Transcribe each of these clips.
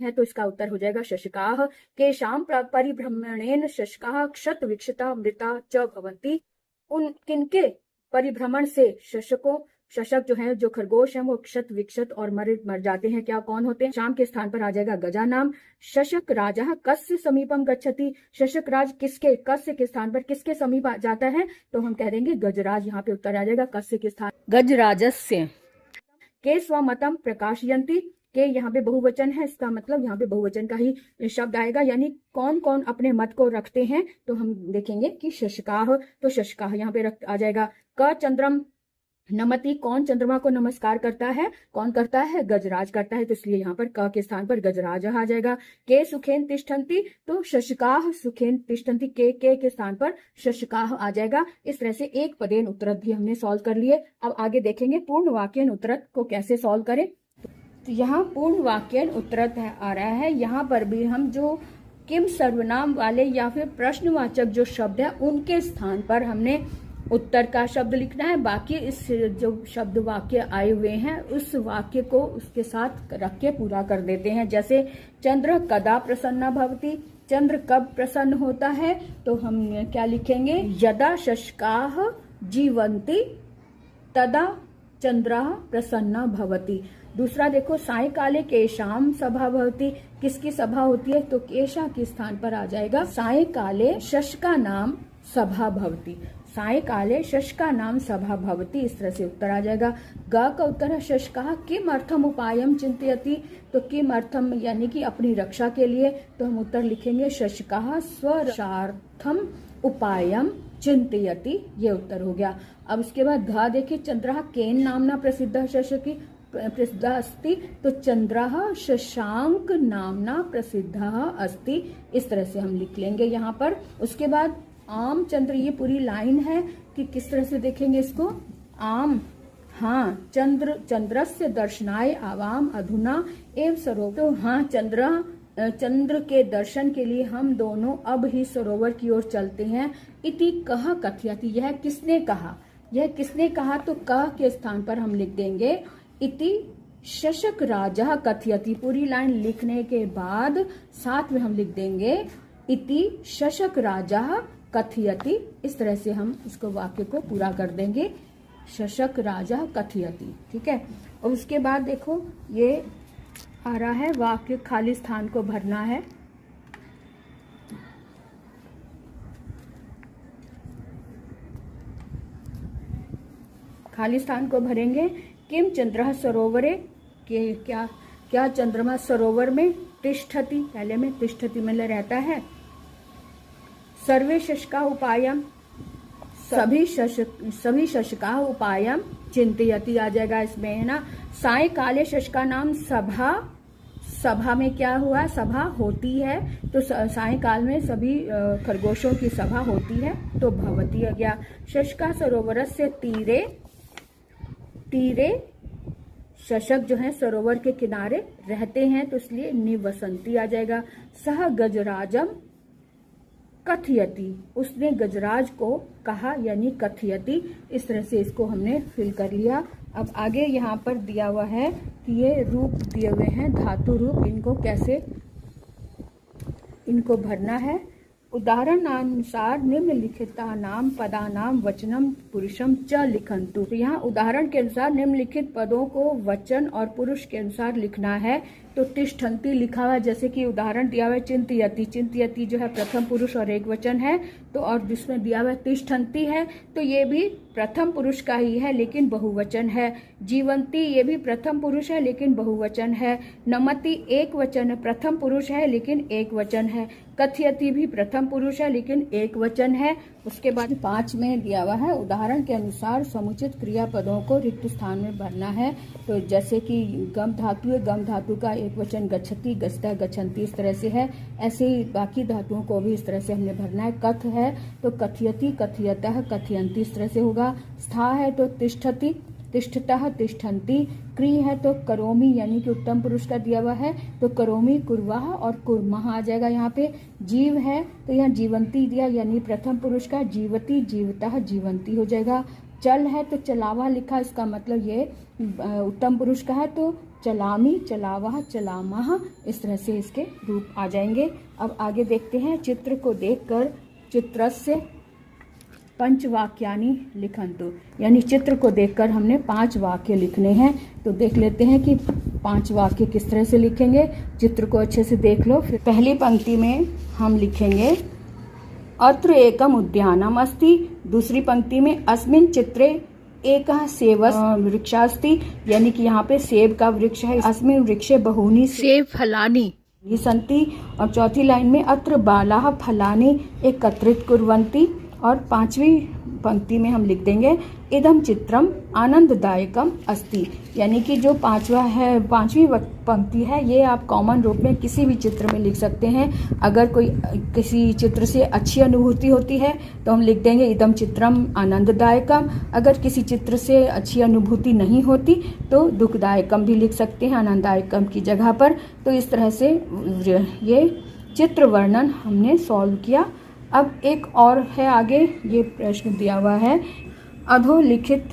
है तो इसका उत्तर हो जाएगा शशकाः। केषां परिभ्रमणेन शशकाः क्षत विक्षता मृता च भवन्ति। उन किनके परिभ्रमण से शशक जो है, जो खरगोश है, वो क्षत विक्षत और मर जाते हैं। क्या कौन होते हैं? शाम के स्थान पर आ जाएगा गजानाम। शशक राजा कस्य समीपम गच्छति। शशक राज किसके, कस्य के स्थान पर किसके समीप जाता है? तो हम कह देंगे गजराज। यहाँ पे उत्तर आ जाएगा कस्य के स्थान गजराजस्य। के स्वमतम प्रकाशयन्ति। के यहाँ पे बहुवचन है, इसका मतलब यहाँ पे बहुवचन का ही शब्द आएगा, यानी कौन कौन अपने मत को रखते हैं। तो हम देखेंगे कि शशकाः, तो शशकाः यहाँ पे आ जाएगा। क चंद्रम नमति। कौन चंद्रमा को नमस्कार करता है? कौन करता है? गजराज करता है, तो इसलिए यहाँ पर क के स्थान पर गजराज आ जाएगा। के सुखेन तिष्ठन्ति। तो शशकाः सुखेन तिष्ठन्ति, के स्थान पर शशकाः आ जाएगा। इस तरह से एक पदेन उत्तरत भी हमने सॉल्व कर लिए। अब आगे देखेंगे पूर्ण वाक्यन उत्तरत को कैसे सॉल्व करें। तो यहाँ पूर्ण वाक्यन उत्तरत आ रहा है। यहाँ पर भी हम जो किम सर्वनाम वाले या फिर प्रश्नवाचक जो शब्द है उनके स्थान पर हमने उत्तर का शब्द लिखना है। बाकी इस जो शब्द वाक्य आए हुए हैं उस वाक्य को उसके साथ रख के पूरा कर देते हैं। जैसे चंद्र कदा प्रसन्न भवति। चंद्र कब प्रसन्न होता है? तो हम क्या लिखेंगे? यदा शशकाः जीवन्ति तदा चंद्रः प्रसन्न भवति। दूसरा देखो, सायंकाले केशाम सभा भवति। किसकी सभा होती है? तो केशा के स्थान पर आ जाएगा सायंकाले शशका नाम सभा भवति। सायंकाले शशका नाम सभा भवति। इस तरह से उत्तर आ जाएगा। ग का उत्तर है शशकाः किम अर्थम उपायम चिंतयति। तो किम अर्थम यानी कि अपनी रक्षा के लिए, तो हम उत्तर लिखेंगे शशकाः स्वरक्षार्थम उपायम चिंतयति। ये उत्तर हो गया। अब इसके बाद घ देखिए, चंद्रः केन नामना प्रसिद्ध शशकी प्रसिद्ध अस्ति। तो चंद्रः शशांक नामना प्रसिद्ध अस्ति। इस तरह से हम लिख लेंगे यहाँ पर। उसके बाद आम चंद्र, ये पूरी लाइन है कि किस तरह से देखेंगे इसको। आम, हाँ, चंद्रस्य दर्शनाय आवाम अधुना एव सरोवर। तो हाँ, चंद्र के दर्शन के लिए हम दोनों अब ही सरोवर की ओर चलते हैं। इति कह कथयति। यह किसने कहा? यह किसने कहा? तो कह के स्थान पर हम लिख देंगे इति शशक राजा कथयति। पूरी लाइन लिखने के बाद साथ में हम लिख देंगे इति शशक राजा कथयति। इस तरह से हम इसको वाक्य को पूरा कर देंगे, शशक राजा कथयति। ठीक है। और उसके बाद देखो ये आ रहा है वाक्य खाली स्थान को भरना है। खाली स्थान को भरेंगे। किम चंद्रः सरोवरे। के क्या चंद्रमा सरोवर में तिष्ठति। पहले में तिष्ठति में रहता है। सर्वे शशकाः उपायम। सभी शशकाः उपायम चिंतयति आ जाएगा इसमें, है ना। सायंकाले शशका नाम सभा में क्या हुआ? सभा होती है। तो सायंकाल में सभी खरगोशों की सभा होती है, तो भवति आ गया। शशका सरोवरस्य तीरे शशक जो है सरोवर के किनारे रहते हैं, तो इसलिए निवसंती आ जाएगा। सह गजराजम कथयति। उसने गजराज को कहा, यानी कथयति। इस तरह से इसको हमने फिल कर लिया। अब आगे यहाँ पर दिया हुआ है कि ये रूप दिए हुए हैं, धातु रूप, इनको कैसे इनको भरना है। उदाहरणानुसार निम्नलिखिता नाम पदानाम वचनम पुरुषम च लिखन्तु। तो यहाँ उदाहरण के अनुसार निम्नलिखित पदों को वचन और पुरुष के अनुसार लिखना है। तो तिष्ठन्ति लिखा हुआ, जैसे कि उदाहरण दिया हुआ है चिंतयति। चिंतयति जो है प्रथम पुरुष और एक वचन है, तो और जिसमें दिया हुआ है तिष्ठन्ति है, तो ये भी प्रथम पुरुष का ही है लेकिन बहुवचन है। जीवंती ये भी प्रथम पुरुष है लेकिन बहुवचन है। नमति एक वचन है, प्रथम पुरुष है लेकिन एक वचन है। कथयति भी प्रथम पुरुष है लेकिन एक वचन है। उसके बाद 5 में दिया हुआ है उदाहरण के अनुसार समुचित क्रियापदों को रिक्त स्थान में भरना है। तो जैसे कि गम धातु है, गम धातु का एक वचन गच्छति, गच्छता, गच्छन्ति, इस तरह से है। ऐसे ही बाकी धातुओं को भी इस तरह से हमने भरना है। कथ है तो कथयति, कथयतः, कथयन्ति, इस तरह से होगा। स्था है तो तिष्ठति, तिष्ठतः, तिष्ठन्ति। क्री है तो करोमि, यानी कि उत्तम पुरुष का दिया हुआ है, तो करोमि, कुर्वाह और कुर्मः आ जाएगा यहाँ पे। जीव है तो यहाँ जीवंती दिया, यानी प्रथम पुरुष का जीवति, जीवतः, जीवंती हो जाएगा। चल है तो चलावा लिखा, इसका मतलब ये उत्तम पुरुष का है, तो चलामी, चलावह, चलामह, इस तरह से इसके रूप आ जाएंगे। अब आगे देखते हैं। चित्र को देखकर चित्रस्य पंचवाक्यानि लिखन्तु, यानी चित्र को देखकर हमने 5 वाक्य लिखने हैं। तो देख लेते हैं कि 5 वाक्य किस तरह से लिखेंगे। चित्र को अच्छे से देख लो। फिर पहली पंक्ति में हम लिखेंगे अत्र एकम उद्यानम अस्ति। दूसरी पंक्ति में अस्मिन् चित्रे एकः सेवः वृक्षास्ति, यानी कि यहाँ पे सेब का वृक्ष है। अस्मिन् वृक्षे बहूनि सेब फलानि सन्ति। और चौथी लाइन में अत्र बालाः फलानि एकत्रित कुर्वन्ति। और 5वीं पंक्ति में हम लिख देंगे इदम चित्रम आनंददायकम अस्ति, यानी कि जो 5वीं पंक्ति है ये आप कॉमन रूप में किसी भी चित्र में लिख सकते हैं। अगर कोई किसी चित्र से अच्छी अनुभूति होती है तो हम लिख देंगे इदम चित्रम आनंददायकम। अगर किसी चित्र से अच्छी अनुभूति नहीं होती तो दुखदायकम भी लिख सकते हैं आनंददायकम की जगह पर। तो इस तरह से ये चित्र वर्णन हमने सॉल्व किया। अब एक और है आगे, ये प्रश्न दिया हुआ है अधोलिखित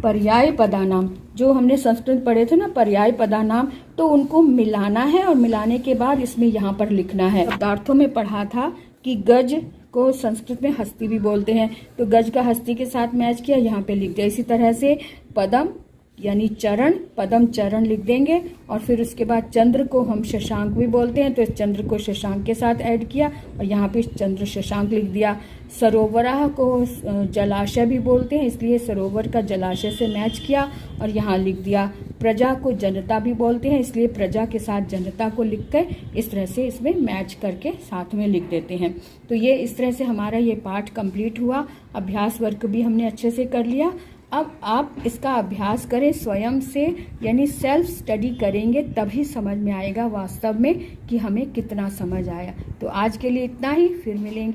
पर्याय पदानाम। जो हमने संस्कृत पढ़े थे ना पर्याय पदानाम, तो उनको मिलाना है और मिलाने के बाद इसमें यहाँ पर लिखना है। पदार्थों में पढ़ा था कि गज को संस्कृत में हस्ती भी बोलते हैं, तो गज का हस्ती के साथ मैच किया, यहाँ पे लिख दिया। इसी तरह से पदम यानी चरण, पदम चरण लिख देंगे। और फिर उसके बाद चंद्र को हम शशांक भी बोलते हैं, तो इस चंद्र को शशांक के साथ ऐड किया और यहाँ पे चंद्र शशांक लिख दिया। सरोवराह को जलाशय भी बोलते हैं, इसलिए सरोवर का जलाशय से मैच किया और यहाँ लिख दिया। प्रजा को जनता भी बोलते हैं, इसलिए प्रजा के साथ जनता को लिख कर इस तरह से इसमें मैच करके साथ में लिख देते हैं। तो ये इस तरह से हमारा ये पाठ कंप्लीट हुआ। अभ्यास वर्क भी हमने अच्छे से कर लिया। अब आप इसका अभ्यास करें स्वयं से, यानी सेल्फ स्टडी करेंगे तभी समझ में आएगा वास्तव में कि हमें कितना समझ आया। तो आज के लिए इतना ही, फिर मिलेंगे।